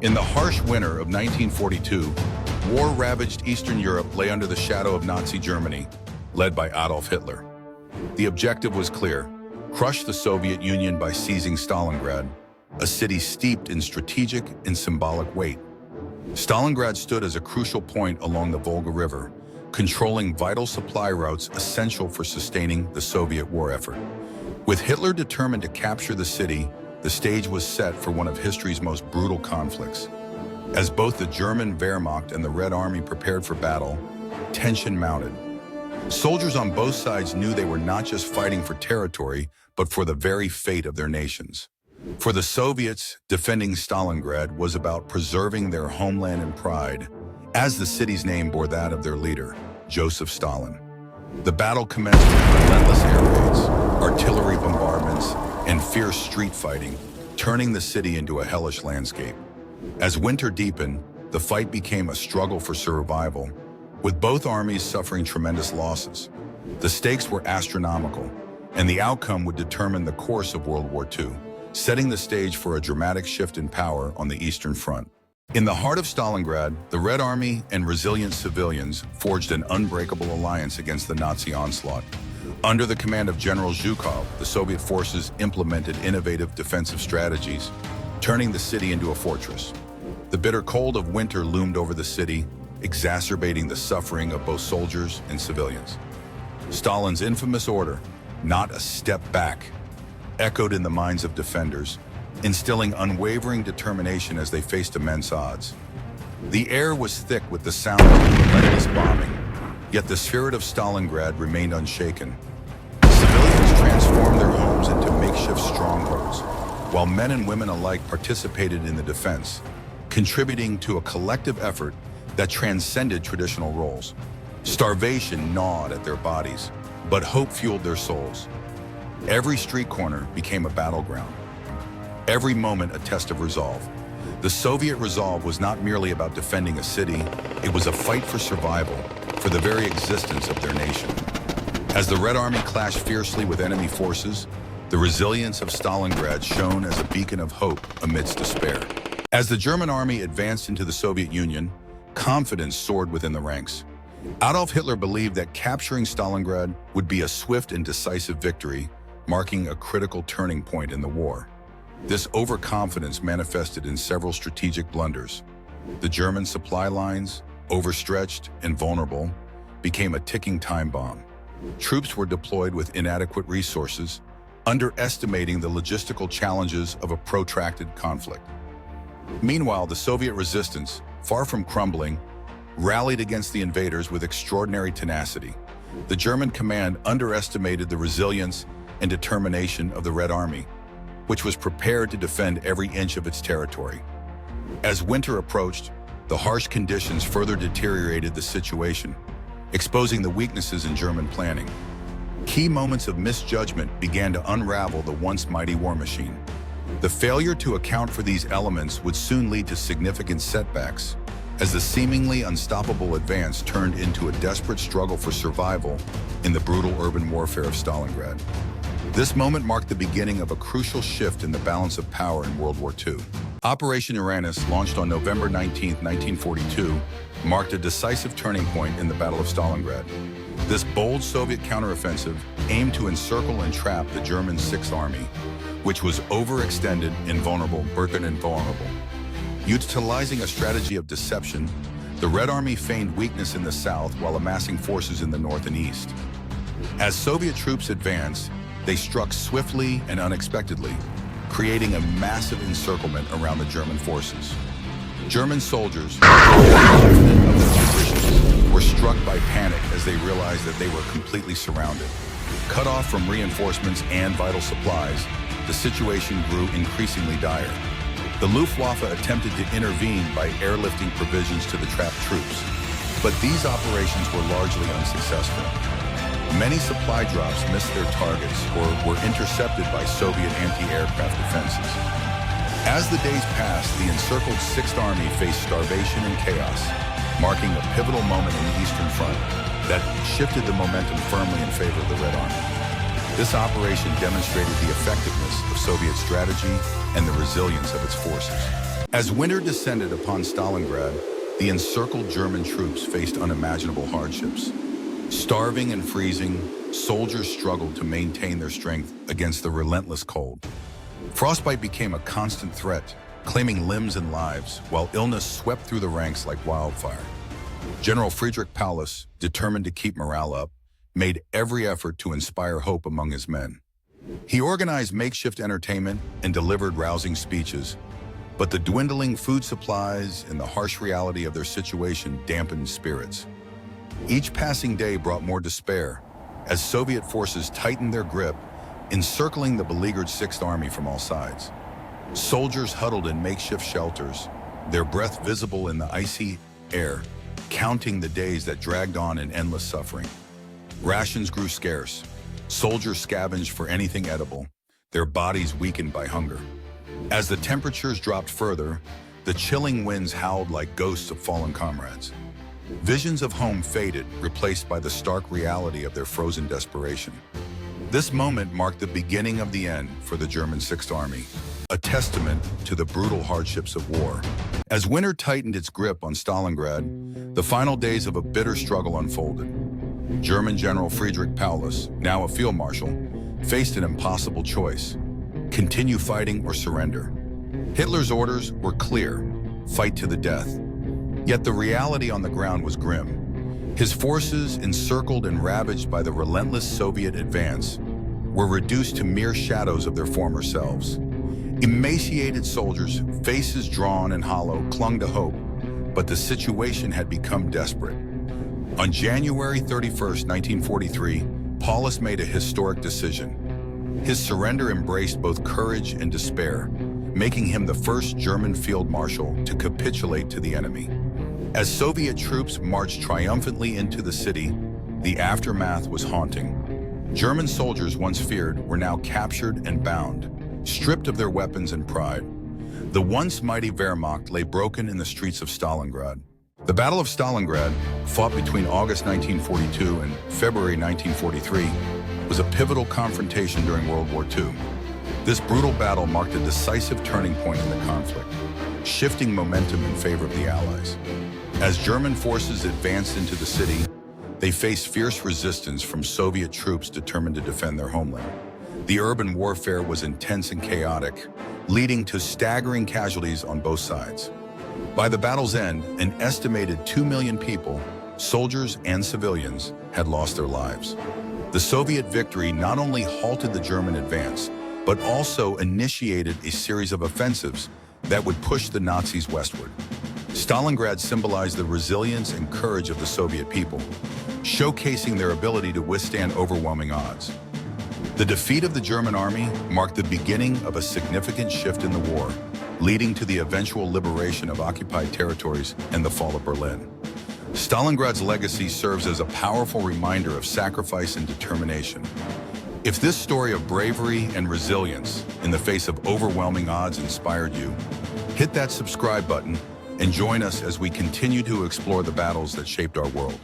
In the harsh winter of 1942, war-ravaged Eastern Europe lay under the shadow of Nazi Germany, led by Adolf Hitler. The objective was clear: crush the Soviet Union by seizing Stalingrad, a city steeped in strategic and symbolic weight. Stalingrad stood as a crucial point along the Volga River, controlling vital supply routes essential for sustaining the Soviet war effort. With Hitler determined to capture the city, the stage was set for one of history's most brutal conflicts. As both the German Wehrmacht and the Red Army prepared for battle, tension mounted. Soldiers on both sides knew they were not just fighting for territory, but for the very fate of their nations. For the Soviets, defending Stalingrad was about preserving their homeland and pride, as the city's name bore that of their leader, Joseph Stalin. The battle commenced with relentless air raids, artillery bombardments, and fierce street fighting, turning the city into a hellish landscape. As winter deepened, the fight became a struggle for survival, with both armies suffering tremendous losses. The stakes were astronomical, and the outcome would determine the course of World War II, setting the stage for a dramatic shift in power on the Eastern Front. In the heart of Stalingrad, the Red Army and resilient civilians forged an unbreakable alliance against the Nazi onslaught. Under the command of General Zhukov, the Soviet forces implemented innovative defensive strategies, turning the city into a fortress. The bitter cold of winter loomed over the city, exacerbating the suffering of both soldiers and civilians. Stalin's infamous order, "Not a step back," echoed in the minds of defenders, instilling unwavering determination as they faced immense odds. The air was thick with the sound of relentless bombing, yet the spirit of Stalingrad remained unshaken. Civilians transformed their homes into makeshift strongholds, while men and women alike participated in the defense, contributing to a collective effort that transcended traditional roles. Starvation gnawed at their bodies, but hope fueled their souls. Every street corner became a battleground, every moment a test of resolve. The Soviet resolve was not merely about defending a city, it was a fight for survival, for the very existence of their nation. As the Red Army clashed fiercely with enemy forces, the resilience of Stalingrad shone as a beacon of hope amidst despair. As the German army advanced into the Soviet Union, confidence soared within the ranks. Adolf Hitler believed that capturing Stalingrad would be a swift and decisive victory, marking a critical turning point in the war. This overconfidence manifested in several strategic blunders. The German supply lines, overstretched and vulnerable, became a ticking time bomb. Troops were deployed with inadequate resources, underestimating the logistical challenges of a protracted conflict. Meanwhile, the Soviet resistance, far from crumbling, rallied against the invaders with extraordinary tenacity. The German command underestimated the resilience and determination of the Red Army, which was prepared to defend every inch of its territory. As winter approached, the harsh conditions further deteriorated the situation, exposing the weaknesses in German planning. Key moments of misjudgment began to unravel the once mighty war machine. The failure to account for these elements would soon lead to significant setbacks, as the seemingly unstoppable advance turned into a desperate struggle for survival in the brutal urban warfare of Stalingrad. This moment marked the beginning of a crucial shift in the balance of power in World War II. Operation Ananus, launched on November 19, 1942, marked a decisive turning point in the Battle of Stalingrad. This bold Soviet counteroffensive aimed to encircle and trap the German Sixth Army, which was overextended, invulnerable. Utilizing a strategy of deception, the Red Army feigned weakness in the south while amassing forces in the north and east. As Soviet troops advanced, they struck swiftly and unexpectedly, creating a massive encirclement around the German forces. German soldiers, confident of their positions, were struck by panic as they realized that they were completely surrounded. Cut off from reinforcements and vital supplies, the situation grew increasingly dire. The Luftwaffe attempted to intervene by airlifting provisions to the trapped troops, but these operations were largely unsuccessful. Many supply drops missed their targets or were intercepted by Soviet anti-aircraft defenses. As the days passed, the encircled Sixth Army faced starvation and chaos, marking a pivotal moment in the Eastern Front that shifted the momentum firmly in favor of the Red Army. This operation demonstrated the effectiveness of Soviet strategy and the resilience of its forces. As winter descended upon Stalingrad, the encircled German troops faced unimaginable hardships. Starving and freezing, soldiers struggled to maintain their strength against the relentless cold. Frostbite became a constant threat, claiming limbs and lives, while illness swept through the ranks like wildfire. General Friedrich Paulus, determined to keep morale up, made every effort to inspire hope among his men. He organized makeshift entertainment and delivered rousing speeches, but the dwindling food supplies and the harsh reality of their situation dampened spirits. Each passing day brought more despair, as Soviet forces tightened their grip, encircling the beleaguered Sixth Army from all sides. Soldiers huddled in makeshift shelters, their breath visible in the icy air, counting the days that dragged on in endless suffering. Rations grew scarce. Soldiers scavenged for anything edible, their bodies weakened by hunger. As the temperatures dropped further, the chilling winds howled like ghosts of fallen comrades. Visions of home faded, replaced by the stark reality of their frozen desperation. This moment marked the beginning of the end for the German Sixth Army, a testament to the brutal hardships of war. As winter tightened its grip on Stalingrad, the final days of a bitter struggle unfolded. German General Friedrich Paulus, now a field marshal, faced an impossible choice: continue fighting or surrender. Hitler's orders were clear: fight to the death. Yet the reality on the ground was grim. His forces, encircled and ravaged by the relentless Soviet advance, were reduced to mere shadows of their former selves. Emaciated soldiers, faces drawn and hollow, clung to hope, but the situation had become desperate. On January 31st, 1943, Paulus made a historic decision. His surrender embraced both courage and despair, making him the first German field marshal to capitulate to the enemy. As Soviet troops marched triumphantly into the city, the aftermath was haunting. German soldiers once feared were now captured and bound, stripped of their weapons and pride. The once mighty Wehrmacht lay broken in the streets of Stalingrad. The Battle of Stalingrad, fought between August 1942 and February 1943, was a pivotal confrontation during World War II. This brutal battle marked a decisive turning point in the conflict, shifting momentum in favor of the Allies. As German forces advanced into the city, they faced fierce resistance from Soviet troops determined to defend their homeland. The urban warfare was intense and chaotic, leading to staggering casualties on both sides. By the battle's end, an estimated 2 million people, soldiers and civilians, had lost their lives. The Soviet victory not only halted the German advance, but also initiated a series of offensives that would push the Nazis westward. Stalingrad symbolized the resilience and courage of the Soviet people, showcasing their ability to withstand overwhelming odds. The defeat of the German army marked the beginning of a significant shift in the war, leading to the eventual liberation of occupied territories and the fall of Berlin. Stalingrad's legacy serves as a powerful reminder of sacrifice and determination. If this story of bravery and resilience in the face of overwhelming odds inspired you, hit that subscribe button and join us as we continue to explore the battles that shaped our world.